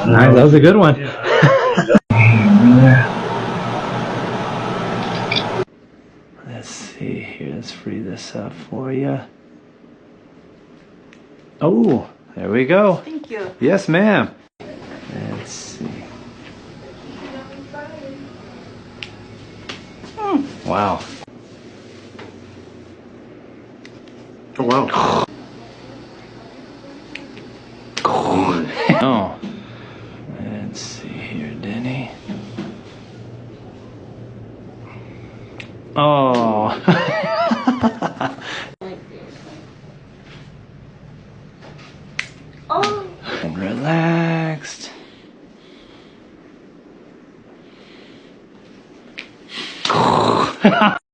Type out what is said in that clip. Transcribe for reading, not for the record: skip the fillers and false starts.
Nice, that was a good one. Let's see here. Let's free this up for you. Oh, there we go. Thank you. Yes, ma'am. Let's see. Wow. Oh, wow. Oh. Let's see here, Denny. Oh. Oh. And relaxed.